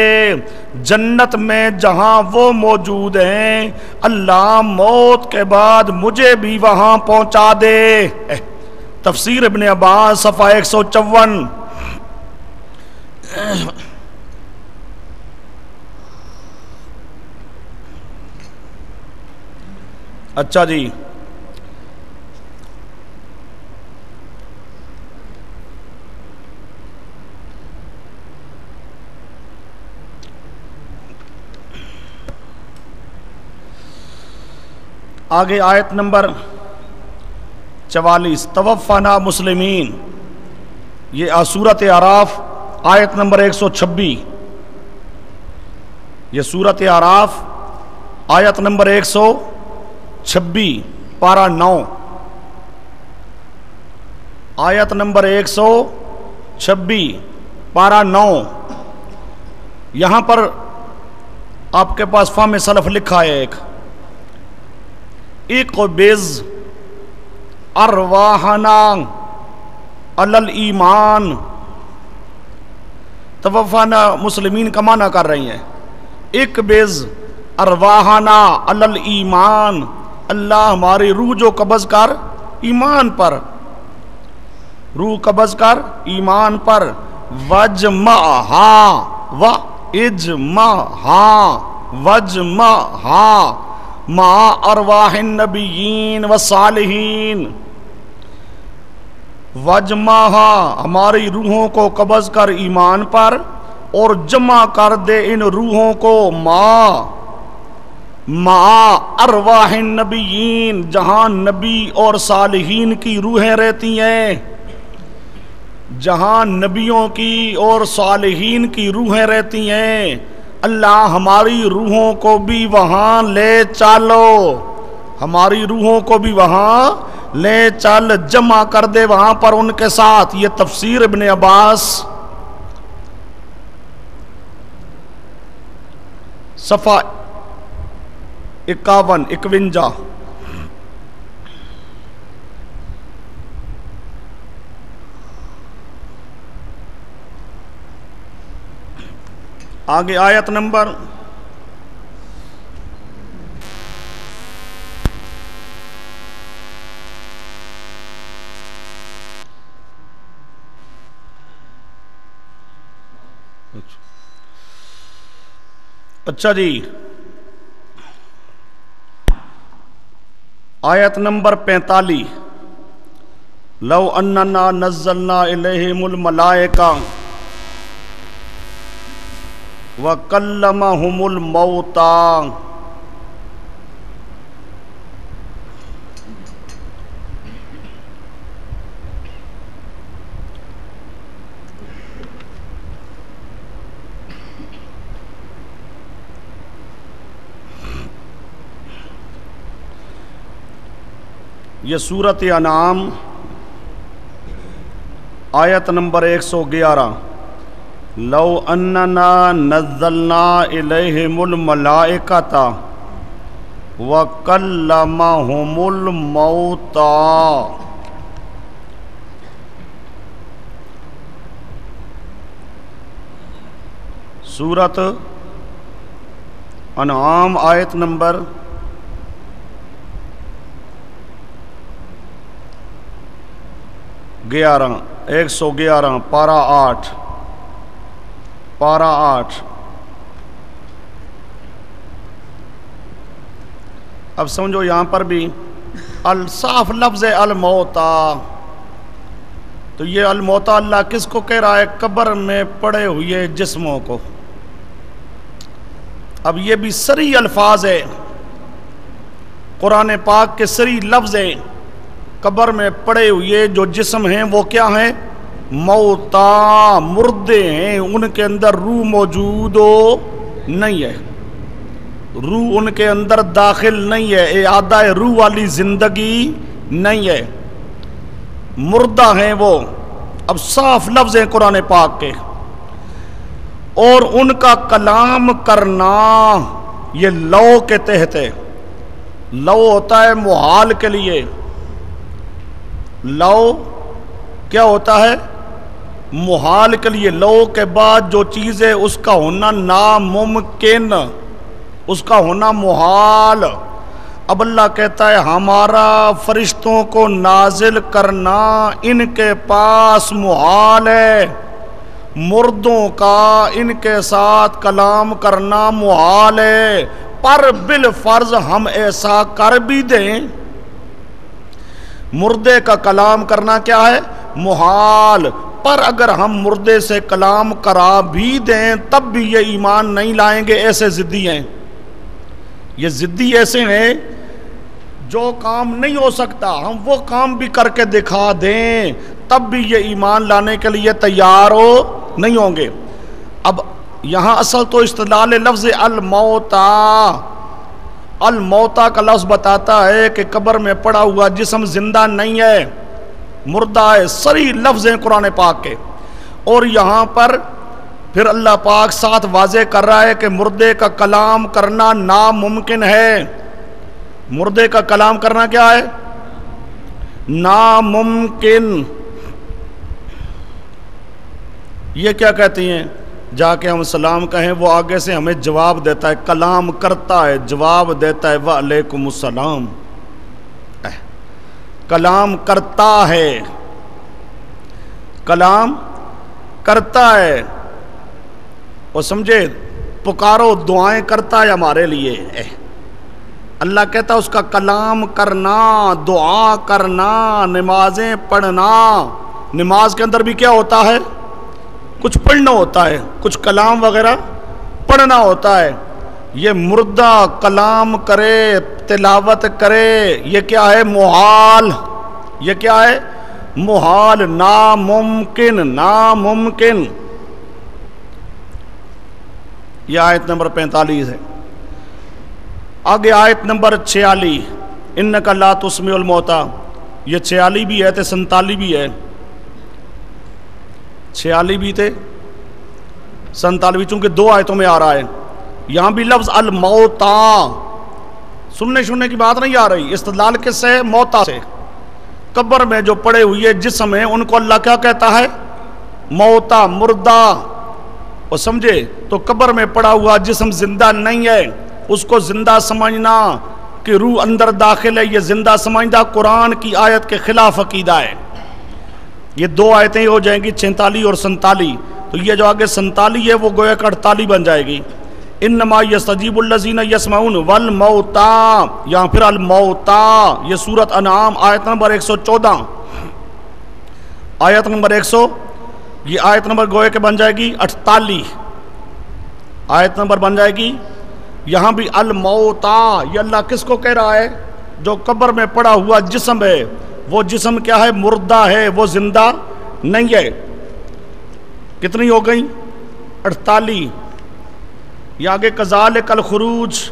جنت میں جہاں وہ موجود ہیں، اللہ موت کے بعد مجھے بھی وہاں پہنچا دے۔ تفسیر ابن عباس صفحہ 154۔ اچھا جی، آگے آیت نمبر 44، توفنا مسلمین، یہ سورۃ اعراف آیت نمبر 126، یہ سورۃ اعراف آیت نمبر 126 پارہ 9، آیت نمبر 126 پارہ 9۔ یہاں پر آپ کے پاس فہم سلف لکھا ہے اقبض ارواحنا علی الایمان، توفنا مسلمین کا معنی کر رہی ہیں اقبض ارواحنا علی الایمان، اللہ ہماری روح جو قبض کر ایمان پر، روح قبض کر ایمان پر، وجمعہا مع ارواح النبیین والصالحین، وجمعہا ہماری روحوں کو قبض کر ایمان پر اور جمع کر دے ان روحوں کو مع ارواح النبیین، جہاں نبی اور صالحین کی روحیں رہتی ہیں، جہاں نبیوں کی اور صالحین کی روحیں رہتی ہیں، اللہ ہماری روحوں کو بھی وہاں لے چالو، ہماری روحوں کو بھی وہاں لے چل، جمع کر دے وہاں پر ان کے ساتھ۔ یہ تفسیر ابن عباس صفحہ 51۔ آگے آیت نمبر اچھا جی، آیت نمبر 45، لو اننا نزلنا الیہم الملائکہ وَكَلَّمَهُمُ الْمَوْتَى، یہ سورۃ انعام آیت نمبر 111، لو اننا نزلنا الیہم الملائکۃ وکلمہم الموتى، سورۃ انعام آیت نمبر 111 پارہ 8۔ اب سمجھو یہاں پر بھی الصاف لفظ الموتا، تو یہ الموتا اللہ کس کو کہہ رہا ہے؟ قبر میں پڑے ہوئے جسموں کو۔ اب یہ بھی صریح الفاظ ہے، قرآن پاک کے صریح لفظ ہیں، قبر میں پڑے ہوئے جو جسم ہیں وہ کیا ہیں؟ موتا، مردے ہیں، ان کے اندر روح موجود نہیں ہے، روح ان کے اندر داخل نہیں ہے، اعادہ روح والی زندگی نہیں ہے، مردہ ہیں وہ۔ اب صاف لفظ ہیں قرآن پاک کے، اور ان کا کلام کرنا یہ لو کے تحت ہے۔ لو ہوتا ہے محال کے لیے، لو کیا ہوتا ہے؟ محال کے لیے، لو کے بعد جو چیز ہے اس کا ہونا ناممکن، اس کا ہونا محال۔ اب اللہ کہتا ہے ہمارا فرشتوں کو نازل کرنا ان کے پاس محال ہے، مردوں کا ان کے ساتھ کلام کرنا محال ہے، پر بالفرض ہم ایسا کر بھی دیں. مردے کا کلام کرنا کیا ہے؟ محال. پر اگر ہم مردے سے کلام کرا بھی دیں تب بھی یہ ایمان نہیں لائیں گے. ایسے ضدی ہیں یہ. ضدی ایسے ہیں جو کام نہیں ہو سکتا ہم وہ کام بھی کر کے دکھا دیں تب بھی یہ ایمان لانے کے لیے تیار نہیں ہوں گے. اب یہاں اصل تو استدلال لفظ الموتا. الموتا کا لفظ بتاتا ہے کہ قبر میں پڑا ہوا جسم زندہ نہیں ہے، مردہ ہے. صریح لفظ ہیں قرآن پاک کے. اور یہاں پر پھر اللہ پاک ساتھ واضح کر رہا ہے کہ مردے کا کلام کرنا ناممکن ہے. مردے کا کلام کرنا کیا ہے؟ ناممکن. یہ کیا کہتی ہیں؟ جا کے ہم سلام کہیں وہ آگے سے ہمیں جواب دیتا ہے، کلام کرتا ہے، جواب دیتا ہے وعلیکم السلام. کلام کرتا ہے، کلام کرتا ہے. اور سمجھے پکارو دعائیں کرتا ہے ہمارے لیے. اللہ کہتا ہے اس کا کلام کرنا، دعا کرنا، نمازیں پڑھنا. نماز کے اندر بھی کیا ہوتا ہے؟ کچھ پڑھنا ہوتا ہے، کچھ کلام وغیرہ پڑھنا ہوتا ہے. یہ مردہ کلام کرے، تلاوت کرے، یہ کیا ہے؟ محال. یہ کیا ہے؟ محال، ناممکن. ناممکن. یہ آیت نمبر 45 ہے. آگے آیت نمبر 46 انک لا تسمع الموتى. یہ 46 بھی ہے، 47 بھی ہے. 46 بھی تھے، 47 چونکہ دو آیتوں میں آ رہا ہے. یہاں بھی لفظ الموتا. سننے کی بات نہیں آ رہی. استدلال کس سے؟ موتا سے. قبر میں جو پڑے ہوئے جسم ہیں ان کو اللہ کیا کہتا ہے؟ موتا، مردہ. اور سمجھے تو قبر میں پڑا ہوا جسم زندہ نہیں ہے، اس کو زندہ سمجھنا کہ روح اندر داخل ہے، یہ زندہ سمجھنا قرآن کی آیت کے خلاف عقیدہ ہے. یہ دو آیتیں ہو جائیں گی 46 اور 47. تو یہ جو آگے 47 ہے وہ گویا کہ 48 بن جائے گی. انما یستجیب الذین یسمعون والموتا. یہاں پھر الموتا. یہ سورۃ انعام آیت نمبر 114. آیت نمبر 100 یہ آیت نمبر گویا کہ بن جائے گی 48. آیت نمبر بن جائے گی یہاں بھی الموتا. یہ اللہ کس کو کہہ رہا ہے؟ جو قبر میں پڑا ہوا جسم ہے وہ جسم کیا ہے؟ مردہ ہے، وہ زندہ نہیں ہے. کتنی ہو گئی؟ 48. یہ آگے کذالک الخروج.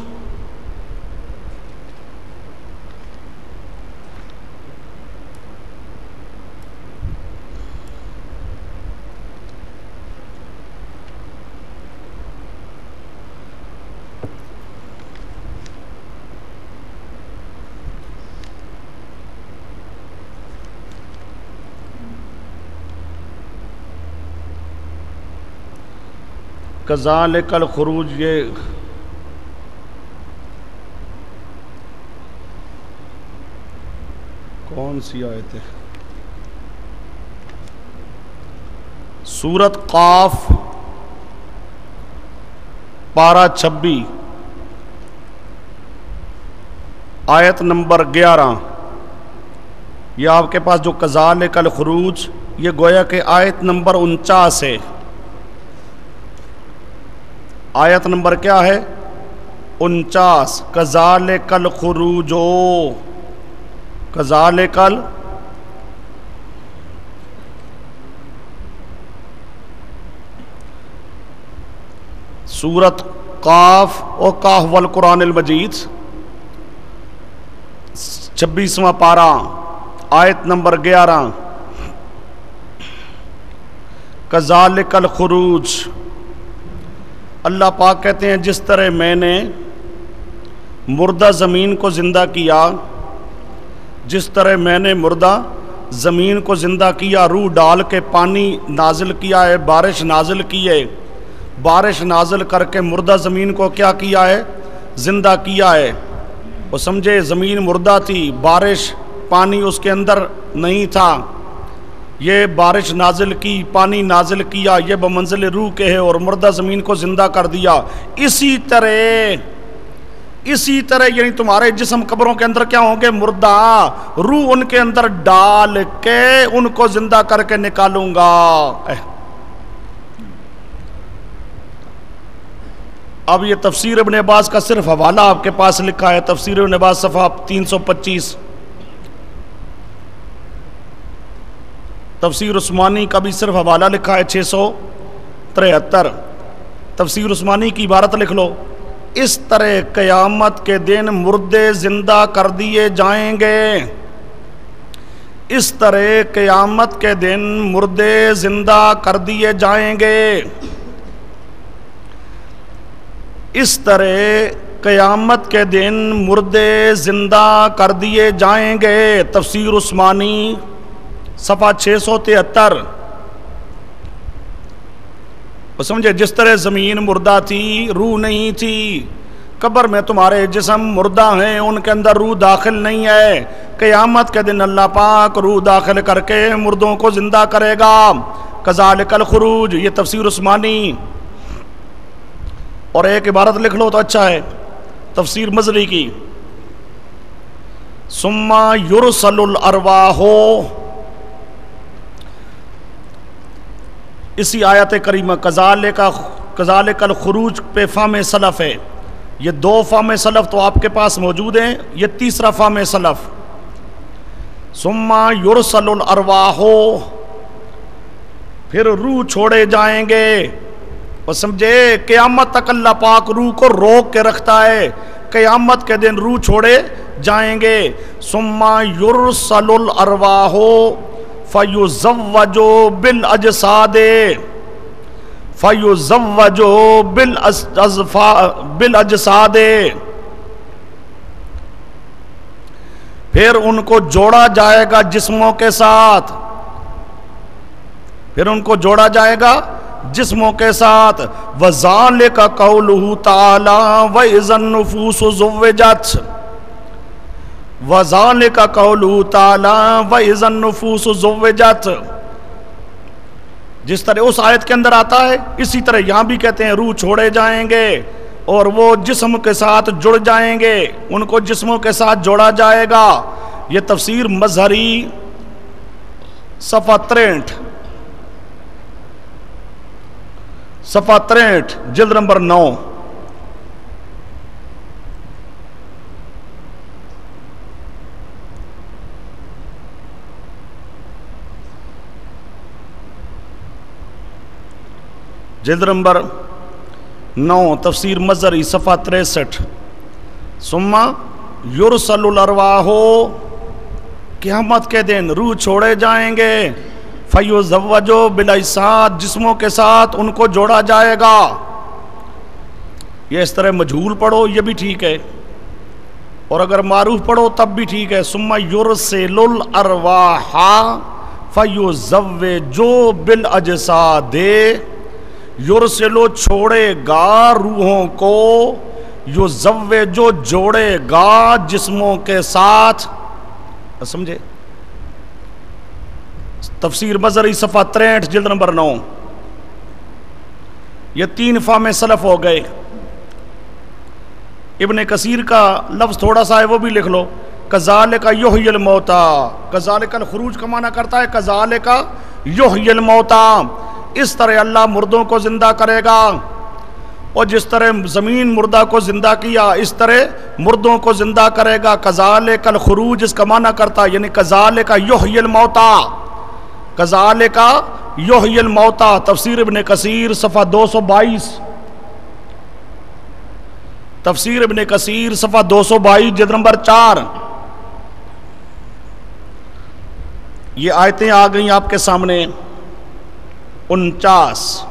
کذالک الخروج. یہ کون سی آیت ہے؟ سورۃ قاف پارہ 26 آیت نمبر 11. یہ آپ کے پاس جو کذالک الخروج یہ گویا کہ آیت نمبر 49 ہے. آیت نمبر کیا ہے؟ 49. کذالک الخروج. کذالک سورۃ قاف و قاف والقرآن المجید 26واں پارہ آیت نمبر 11. کذالک الخروج. اللہ پاک کہتے ہیں جس طرح میں نے مردہ زمین کو زندہ کیا، جس طرح میں نے مردہ زمین کو زندہ کیا، روح ڈال کے پانی نازل کیا ہے، بارش نازل کی ہے، بارش نازل کر کے مردہ زمین کو کیا کیا ہے؟ زندہ کیا ہے. وہ سمجھے زمین مردہ تھی، بارش پانی اس کے اندر نہیں تھا، یہ بارش نازل کی، پانی نازل کیا، یہ بمنزل روح کے ہے اور مردہ زمین کو زندہ کر دیا. اسی طرح اسی طرح یعنی تمہارے جسم قبروں کے اندر کیا ہوں گے؟ مردہ، روح ان کے اندر ڈال کے ان کو زندہ کر کے نکالوں گا۔ اب یہ تفسیر ابن عباس کا صرف حوالہ آپ کے پاس لکھا ہے، تفسیر ابن عباس صفحہ 325، تفسیر عثمانی کا بھی صرف حوالہ لکھا ہے 673۔ تفسیر عثمانی کی عبارت لکھ لو، اس طرح قیامت کے دن مردے زندہ کر دیے جائیں گے، اس طرح قیامت کے دن مردے زندہ کر دیے جائیں گے، اس طرح قیامت کے دن مردے زندہ کر دیے جائیں گے۔ تفسیر عثمانی صفحہ 673۔ سمجھے؟ جس طرح زمین مردہ تھی، روح نہیں تھی، قبر میں تمہارے جسم مردہ ہیں، ان کے اندر روح داخل نہیں ہے، قیامت کے دن اللہ پاک روح داخل کر کے مردوں کو زندہ کرے گا۔ کذالک الخروج، یہ تفسیر عثمانی۔ اور ایک عبارت لکھ لو تو اچھا ہے، تفسیر مزری کی، ثم یرسل الارواح، اسی آیت کریمہ کذالک الخروج پہ فہم سلف ہے، یہ دو فہم سلف تو آپ کے پاس موجود ہیں، یہ تیسرا فہم سلف، ثم یرسل الارواح، پھر روح چھوڑے جائیں گے۔ اور سمجھے قیامت تک اللہ پاک روح کو روک کے رکھتا ہے، قیامت کے دن روح چھوڑے جائیں گے۔ ثم یرسل الارواح فیزوج بالاجساد، فیزوج بالاجساد، پھر ان کو جوڑا جائے گا جسموں کے ساتھ، پھر ان کو جوڑا جائے گا جسموں کے ساتھ۔ وَذَلِكَ قَوْلُهُ تَعَالَى وَإِذَا النُّفُوسُ زُوِّجَتْ، وَذَلِكَ قَوْلُهُ تَعَالَى وَإِذَا النُّفُوسُ زُوِّجَتْ، جس طرح اس آیت کے اندر آتا ہے اسی طرح یہاں بھی کہتے ہیں روح چھوڑے جائیں گے اور وہ جسم کے ساتھ جڑ جائیں گے، ان کو جسموں کے ساتھ جوڑا جائے گا۔ یہ تفسیر مظہری صفحہ 63، صفحہ 63 جلد نمبر 9۔ جلد نمبر 9 تفسیر مظہری صفحہ 63۔ ثم یرسل الارواح، قیامت کے دن روح چھوڑے جائیں گے، فیزوج بالاجساد، جسموں کے ساتھ ان کو جوڑا جائے گا۔ یہ اس طرح مجہول پڑھو یہ بھی ٹھیک ہے، اور اگر معروف پڑھو تب بھی ٹھیک ہے۔ ثم یرسل الارواح فیزوج بالاجساد، یرسلو چھوڑے گا روحوں کو، یزوج جوڑے گا جسموں کے ساتھ۔ سمجھے؟ تفسیر مظہری صفحہ 63 جلد نمبر 9۔ یہ 3 فہم سلف ہو گئے۔ ابن کثیر کا لفظ تھوڑا سا ہے وہ بھی لکھ لو، کذالک یحیی الموتى، کذالک الخروج کا معنی کرتا ہے کذالک یحیی الموتى، اس طرح اللہ مردوں کو زندہ کرے گا، اور جس طرح زمین مردہ کو زندہ کیا اس طرح مردوں کو زندہ کرے گا۔ کذالک الخروج اس کا معنی کرتا ہے یعنی کذالک یحیی الموتى، کذالک یحیی الموتى، تفسیر ابن کثیر صفحہ 222، تفسیر ابن کثیر صفحہ 222 جلد نمبر 4۔ یہ آیتیں آ گئیں آپ کے سامنے 49۔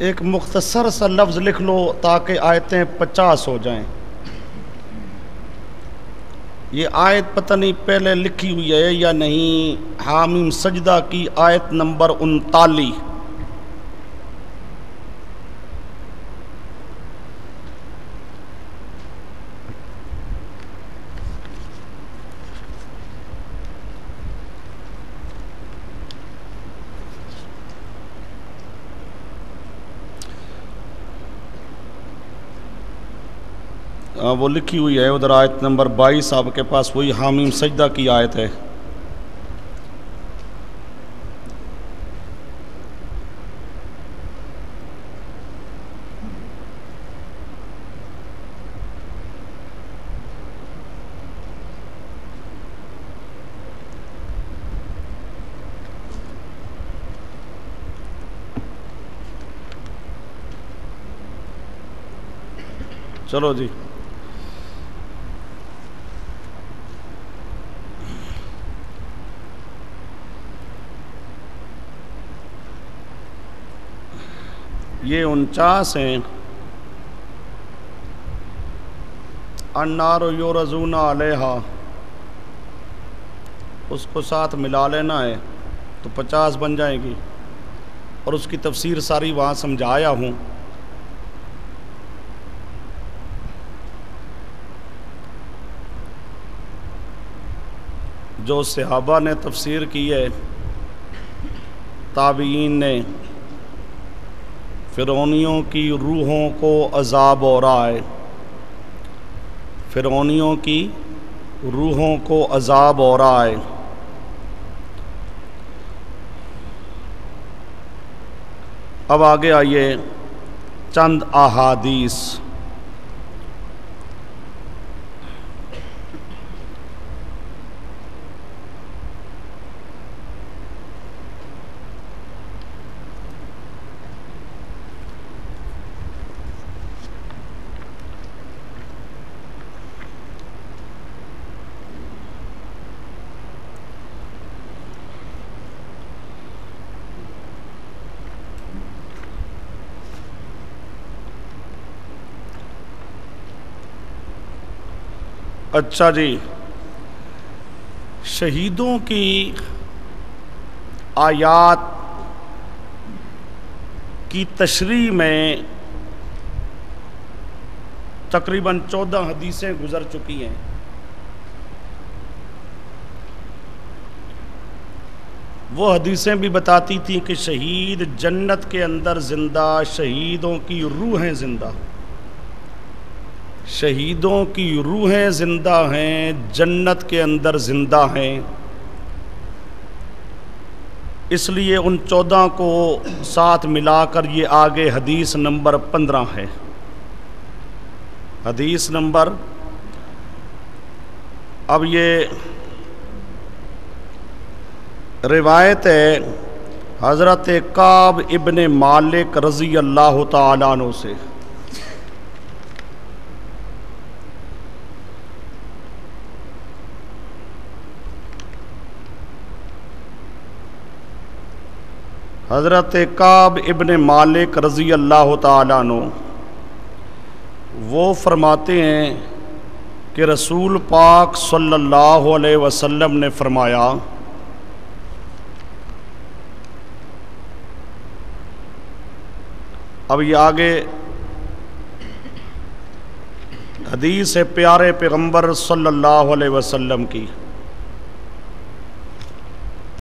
ایک مختصر سا لفظ لکھ لو تاکہ آیتیں 50 ہو جائیں. یہ آیت پتہ نہیں پہلے لکھی ہوئی ہے یا نہیں. حامیم سجدہ کی آیت نمبر 39. وہ لکھی ہوئی ہے ادھر آیت نمبر 22. آپ کے پاس وہی حامیم سجدہ کی آیت ہے. چلو جی. یہ 49 ہیں. النار یورزون علیہا، اس کو ساتھ ملا لینا ہے تو 50 بن جائے گی. اور اس کی تفسیر ساری وہاں سمجھایا ہوں. جو صحابہ نے تفسیر کی ہے، تابعین نے، فرعونیوں کی روحوں کو عذاب ہو رہا ہے، فرعونیوں کی روحوں کو عذاب ہو رہا ہے. اب آگے آئیے چند احادیث. اچھا جی، شہیدوں کی آیات کی تشریح میں تقریباً 14 حدیثیں گزر چکی ہیں. وہ حدیثیں بھی بتاتی تھیں کہ شہید جنت کے اندر زندہ، شہیدوں کی روحیں زندہ، شہیدوں کی روحیں زندہ ہیں، جنت کے اندر زندہ ہیں. اس لیے ان 14 کو ساتھ ملا کر یہ آگے حدیث نمبر 15 ہے. حدیث نمبر، اب یہ روایت ہے حضرت کعب ابن مالک رضی اللہ تعالیٰ عنہ سے. حضرت کعب ابن مالک رضی اللہ تعالیٰ عنہ وہ فرماتے ہیں کہ رسول پاک صلی اللہ علیہ وسلم نے فرمایا، اب یہ آگے حدیث ہے پیارے پیغمبر صلی اللہ علیہ وسلم کی.